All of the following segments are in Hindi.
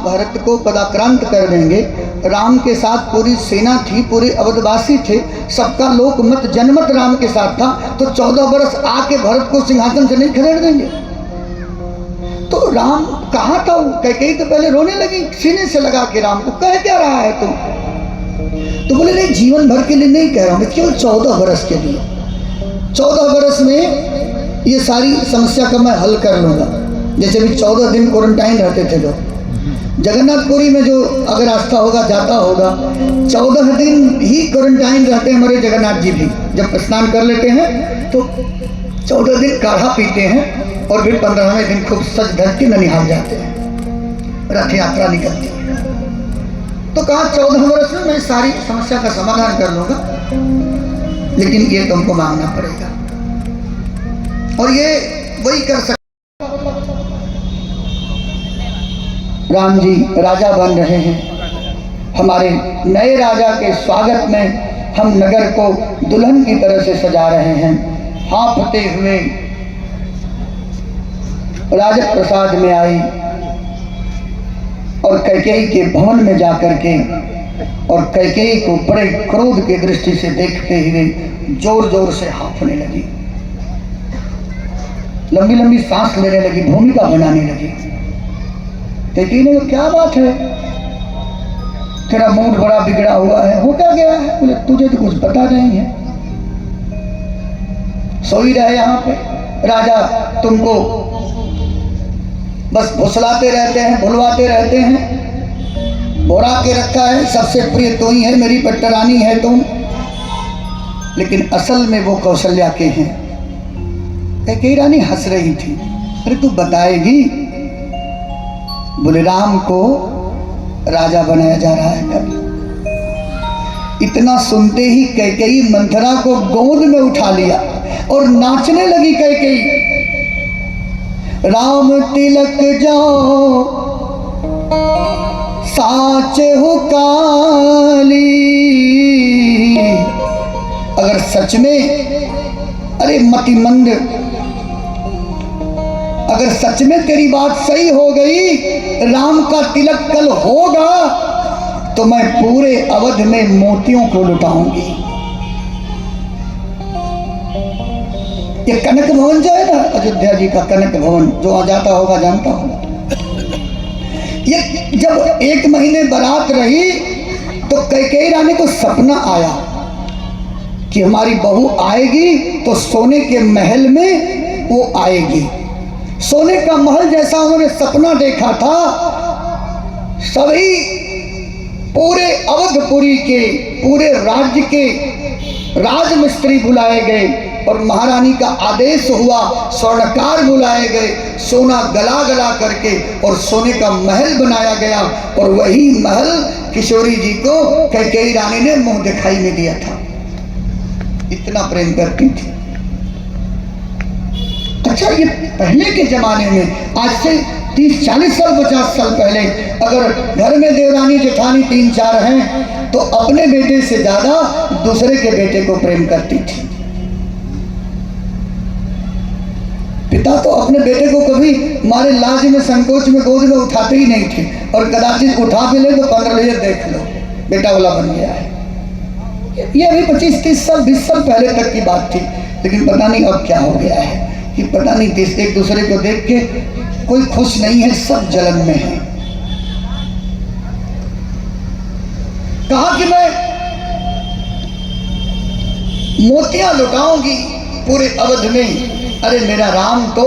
भरत को पदाक्रांत कर देंगे। राम के साथ पूरी सेना थी, पूरे अवधवासी थे, सबका लोकमत जनमत राम के साथ था। तो 14 वर्ष आके भरत को सिंहासन से नहीं खदेड़ देंगे? तो राम कहाँ था? कैकेयी तो पहले रोने लगी, सीने से लगा के राम को, कह क्या रहा है तुम? तो बोले नहीं, जीवन भर के लिए नहीं कह रहा हूँ, केवल 14 वर्ष के लिए। 14 वर्ष में ये सारी समस्या का मैं हल कर लूँगा। जैसे भी 14 दिन क्वारंटाइन रहते थे लोग, जगन्नाथपुरी में जो अगर आस्था होगा जाता होगा, 14 दिन ही क्वारंटाइन रहते हैं हमारे जगन्नाथ जी भी। जब स्नान कर लेते हैं तो 14 दिन काढ़ा पीते हैं और फिर 15वें दिन खूब सज धज के ननिहाल जाते हैं, रथ यात्रा निकलती है। तो कहा 14 वर्ष में मैं सारी समस्या का समाधान कर लूँगा, लेकिन ये तुमको मांगना पड़ेगा। और ये वही कर सकते। राम जी राजा बन रहे हैं। हमारे नए राजा के स्वागत में हम नगर को दुल्हन की तरह से सजा रहे हैं। हाँफते हुए राजप्रसाद में आई और कैकेयी के भवन में जाकर के, और कैकेयी को बड़े क्रोध की दृष्टि से देखते हुए जोर जोर से हाँफने लगी, लंबी लंबी सांस लेने लगी, भूमिका बनाने लगी। कैकेयी ने क्या बात है, तेरा मूड बड़ा बिगड़ा हुआ है, हो क्या गया है? बोले तुझे तो कुछ पता नहीं है, सोई रहे यहाँ पे, राजा तुमको बस भुसलाते रहते हैं, भुलवाते रहते हैं, बोरा के रखा है, सबसे प्रिय तू ही है, मेरी पट्टरानी है तुम, लेकिन असल में वो कौशल्या के हैं। कैकेयी रानी हंस रही थी, अरे तू बताएगी? बोले राम को राजा बनाया जा रहा है कल। इतना सुनते ही कैकेयी मंथरा को गोद में उठा लिया और नाचने लगी कैकेयी। राम तिलक जाओ साच हो काली। अगर सच में, अरे मतिमंद, अगर सच में तेरी बात सही हो गई, राम का तिलक कल होगा, तो मैं पूरे अवध में मोतियों को लुटाऊंगी। ये कनक भवन जो है ना, अयोध्या जी का कनक भवन, जो आ जाता होगा जानता होगा। ये जब 1 महीने बारात रही तो कैकेयी रानी को सपना आया कि हमारी बहू आएगी तो सोने के महल में वो आएगी। सोने का महल जैसा उन्होंने सपना देखा था, सभी पूरे अवधपुरी के, पूरे राज्य के राजमिस्त्री बुलाए गए और महारानी का आदेश हुआ, स्वर्णकार बुलाए गए, सोना गला गला करके और सोने का महल बनाया गया। और वही महल किशोरी जी को कैकेयी रानी ने मुंह दिखाई में दिया था, इतना प्रेम करती थी। अच्छा, ये पहले के जमाने में, आज से 30-40 साल 50 साल पहले, अगर घर में देवरानी जेठानी 3-4 हैं तो अपने बेटे से ज्यादा दूसरे के बेटे को प्रेम करती थी। पिता तो अपने बेटे को कभी मारे लाज में, संकोच में गोद में उठाते ही नहीं थे, और कदाचित उठा भी ले तो 15 देख लो बेटा वाला बन गया है। ये अभी 25-30 साल 20 साल पहले तक की बात थी, लेकिन पता नहीं अब क्या हो गया है कि पता नहीं एक दूसरे को देख के कोई खुश नहीं है, सब जलन में है। कहा कि मैं मोतियां लुटाऊंगी पूरे अवध में। अरे मेरा राम तो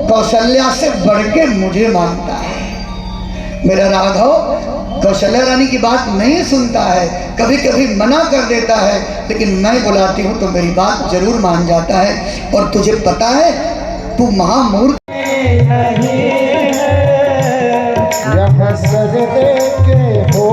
कौशल्या से बढ़ के मुझे मानता है। मेरा राघव कौशल्या रानी की बात नहीं सुनता है, कभी कभी मना कर देता है, लेकिन मैं बुलाती हूँ तो मेरी बात जरूर मान जाता है। और तुझे पता है तू महामूर्ख यहाँ सजदे के हो